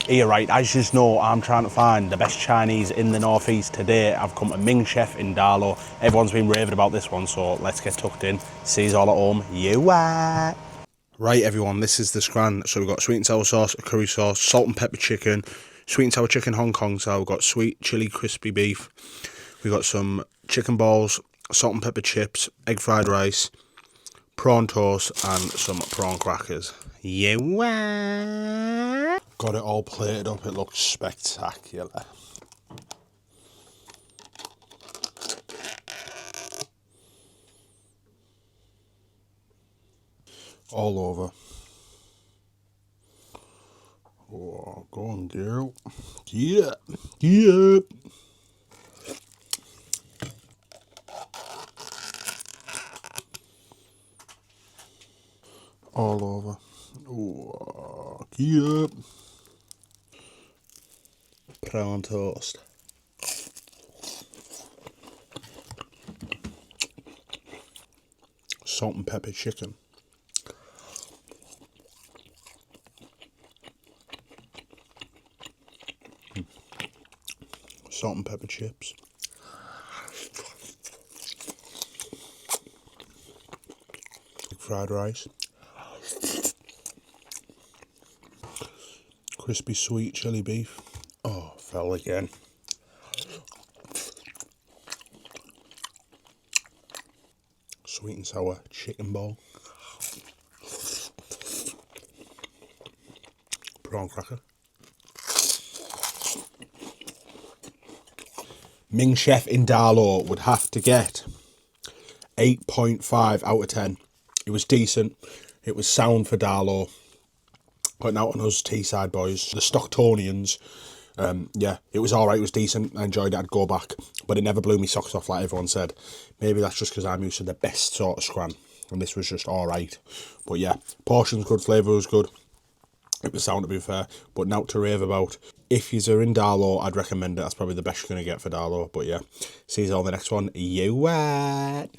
Here, right, as you know, I'm trying to find the best Chinese in the northeast. Today, I've come to Ming Chef in Darlow. Everyone's been raving about this one, so let's get tucked in. See you all at home. You are. Right, everyone, this is the scran. So we've got sweet and sour sauce, curry sauce, salt and pepper chicken, sweet and sour chicken Hong Kong style. We've got sweet chili crispy beef. We've got some chicken balls, salt and pepper chips, egg fried rice, prawn toast, and some prawn crackers. You are. Got it all plated up. It looks spectacular. All over. Oh, go on, girl. Yeah. Yeah. All over. Oh, yeah. Prawn toast. Salt and pepper chicken. Salt and pepper chips. Fried rice. Crispy sweet chili beef. Oh, fell again. Sweet and sour chicken ball. Prawn cracker. Ming Chef in Darlow would have to get 8.5 out of 10. It was decent. It was sound for Darlow. Putting out on us Teesside boys, the Stocktonians. Yeah, it was alright, it was decent. I enjoyed it, I'd go back. But it never blew me socks off like everyone said. Maybe that's just because I'm used to the best sort of scran. And this was just alright. But yeah, portions good, flavour was good. It was sound to be fair. But now to rave about. If you're in Darlow, I'd recommend it. That's probably the best you're going to get for Darlow. But yeah, see you all in the next one. You what?